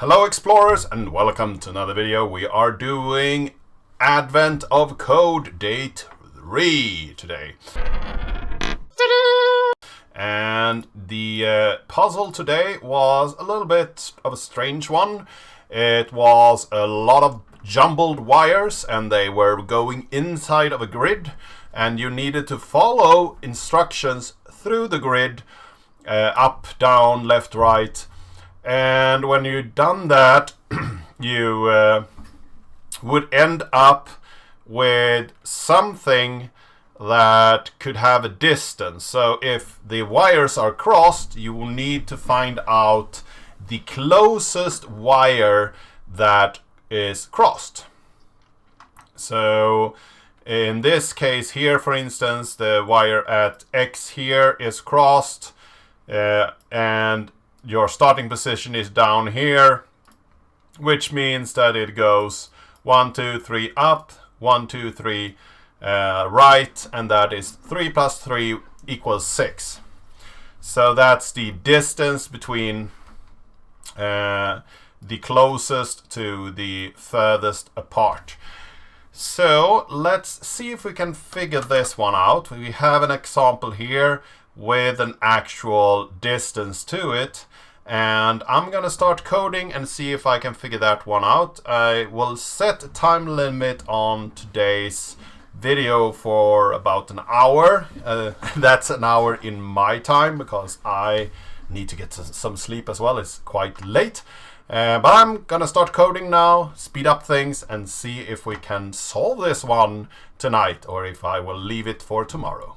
Hello explorers and welcome to another video. We are doing Advent of Code Day 3 today. And the puzzle today was a little bit of a strange one. It was a lot of jumbled wires and they were going inside of a grid, and you needed to follow instructions through the grid, up, down, left, right. And when you've done that, you would end up with something that could have a distance. So if the wires are crossed, you will need to find out the closest wire that is crossed. So in this case here, for instance, the wire at X here is crossed, and your starting position is down here, which means that it goes 1, 2, 3 up, 1, 2, 3 right, and that is 3 plus 3 equals 6. So that's the distance between the closest to the furthest apart. So let's see if we can figure this one out. We have an example here with an actual distance to it, and I'm gonna start coding and see if I can figure that one out. I will set a time limit on today's video for about an hour. That's an hour in my time because I need to get some sleep as well. It's quite late. But I'm gonna start coding now, speed up things, and see if we can solve this one tonight or if I will leave it for tomorrow.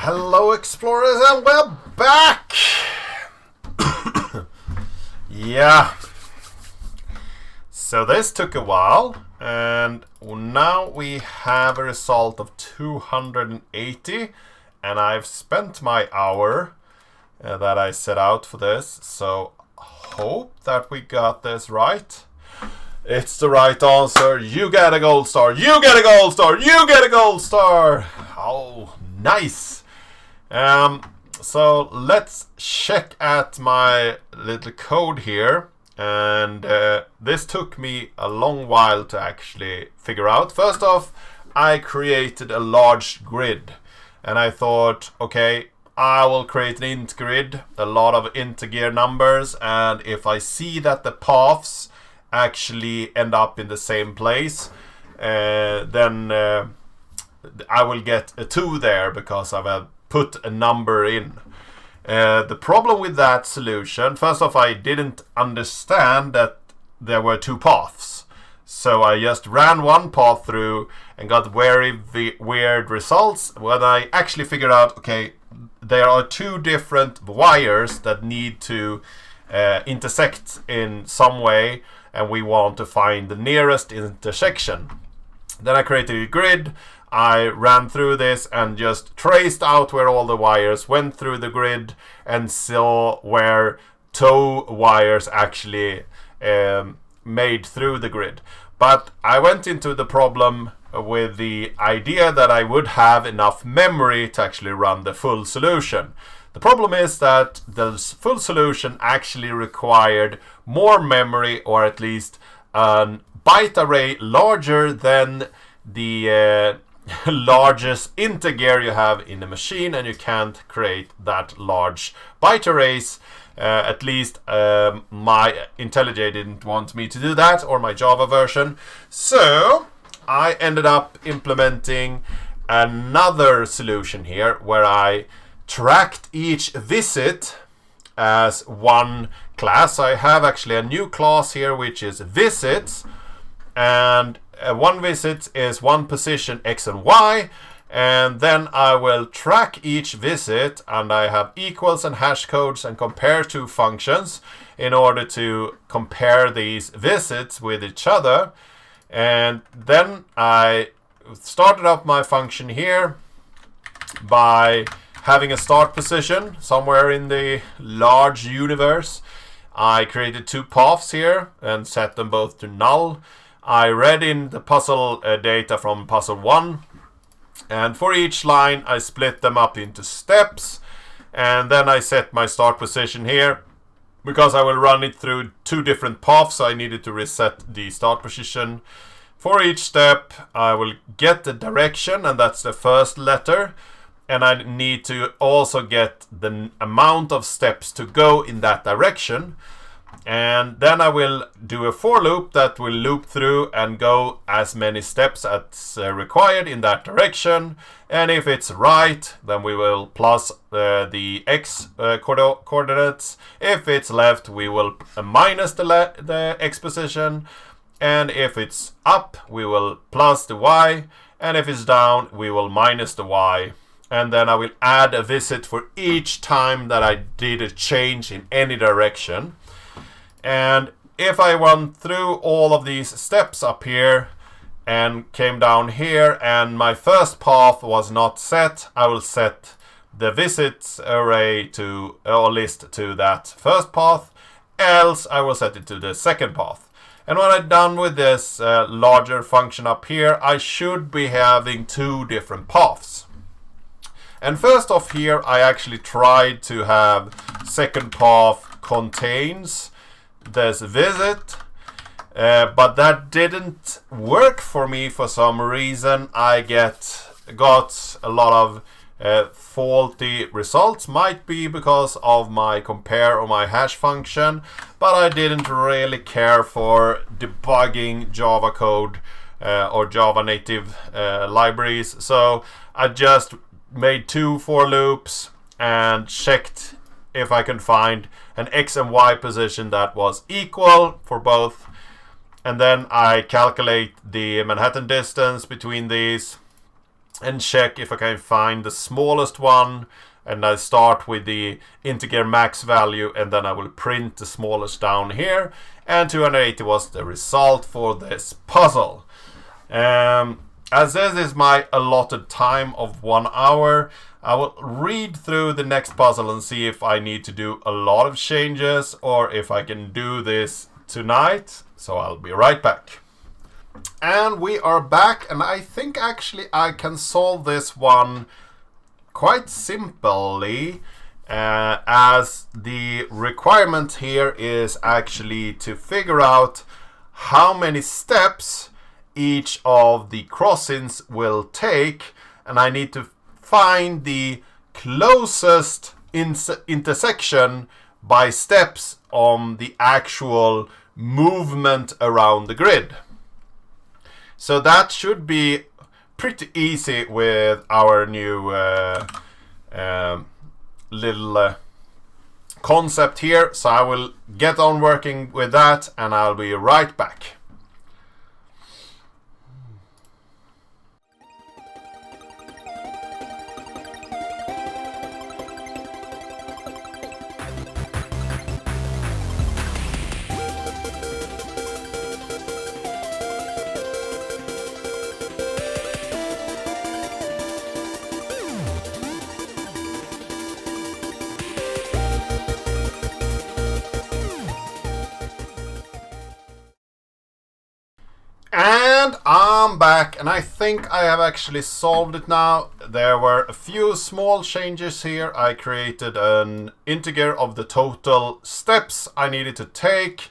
Hello explorers, and we're back! Yeah. So this took a while, and now we have a result of 280, and I've spent my hour that I set out for this, so hope that we got this right. It's the right answer. You get a gold star. You get a gold star. You get a gold star. Oh, nice. So let's check at my little code here. And this took me a long while to actually figure out. First off, I created a large grid. And I thought, okay, I will create an int grid, a lot of integer numbers. And if I see that the paths actually end up in the same place, then I will get a 2 there because I've put a number in. The problem with that solution, first off, I didn't understand that there were 2 paths. So I just ran one path through and got very weird results when I actually figured out, okay, there are 2 different wires that need to intersect in some way, and we want to find the nearest intersection. Then I created a grid. I ran through this and just traced out where all the wires went through the grid and saw where 2 wires actually made through the grid. But I went into the problem with the idea that I would have enough memory to actually run the full solution. The problem is that the full solution actually required more memory, or at least a byte array larger than the largest integer you have in the machine, and you can't create that large byte arrays. At least my IntelliJ didn't want me to do that, or my Java version. So I ended up implementing another solution here where I tracked each visit as one class. I have actually a new class here which is visits, and one visit is one position x and y, and then I will track each visit, and I have equals and hash codes and compare 2 functions in order to compare these visits with each other. And then I started up my function here by having a start position somewhere in the large universe. I created 2 paths here and set them both to null. I read in the puzzle data from puzzle 1, and for each line I split them up into steps, and then I set my start position here. Because I will run it through 2 different paths, I needed to reset the start position. For each step I will get the direction, and that's the first letter, and I need to also get the amount of steps to go in that direction. And then I will do a for loop that will loop through and go as many steps as required in that direction. And if it's right, then we will plus the x coordinates. If it's left, we will minus the x position. And if it's up, we will plus the y. And if it's down, we will minus the y. And then I will add a visit for each time that I did a change in any direction. And if I went through all of these steps up here and came down here and my first path was not set, I will set the visits array to, or list to that first path, else I will set it to the second path. And when I'm done with this larger function up here, I should be having 2 different paths. And first off here, I actually tried to have second path contains this visit, but that didn't work for me for some reason. I got a lot of faulty results. Might be because of my compare or my hash function, but I didn't really care for debugging Java code or Java native libraries, so I just made 2 for loops and checked if I can find an x and y position that was equal for both, and then I calculate the Manhattan distance between these and check if I can find the smallest one, and I start with the integer max value, and then I will print the smallest down here, and 280 was the result for this puzzle. as this is my allotted time of 1 hour, I will read through the next puzzle and see if I need to do a lot of changes or if I can do this tonight. So I'll be right back. And we are back, and I think actually I can solve this one quite simply, as the requirement here is actually to figure out how many steps each of the crossings will take, and I need to find the closest intersection by steps on the actual movement around the grid. So that should be pretty easy with our new little concept here. So I will get on working with that and I'll be right back. And I'm back, and I think I have actually solved it now. There were a few small changes here. I created an integer of the total steps I needed to take.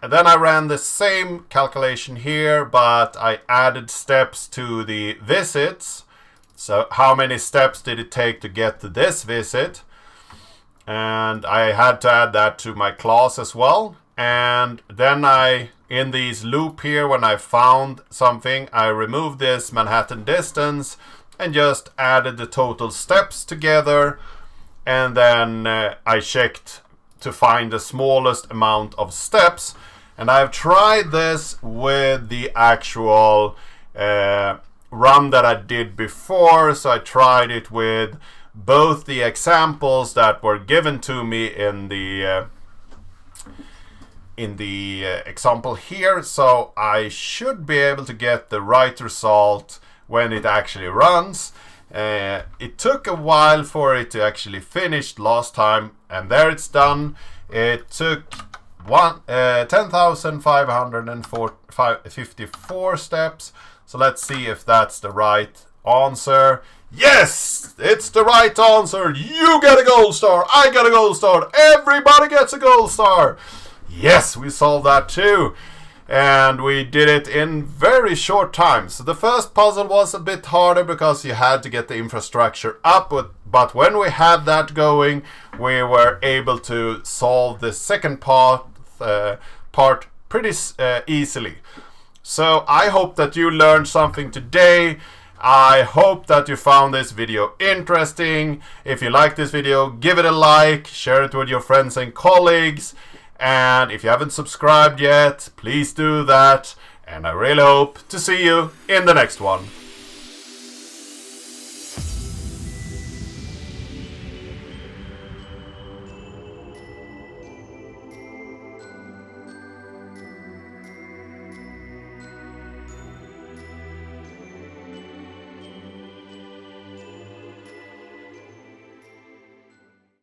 And then I ran the same calculation here, but I added steps to the visits. So how many steps did it take to get to this visit? And I had to add that to my class as well. And then in these loop here, when I found something, I removed this Manhattan distance and just added the total steps together. And then I checked to find the smallest amount of steps. And I've tried this with the actual run that I did before. So I tried it with both the examples that were given to me in the example here, so I should be able to get the right result when it actually runs. It took a while for it to actually finish last time, and there it's done. It took 10,554 steps, so let's see if that's the right answer. Yes, it's the right answer. You get a gold star, I get a gold star, everybody gets a gold star. Yes, we solved that too. And we did it in very short time. So the first puzzle was a bit harder because you had to get the infrastructure up. But when we had that going, we were able to solve the second part pretty easily. So I hope that you learned something today. I hope that you found this video interesting. If you like this video, give it a like, share it with your friends and colleagues. And if you haven't subscribed yet, please do that. And I really hope to see you in the next one.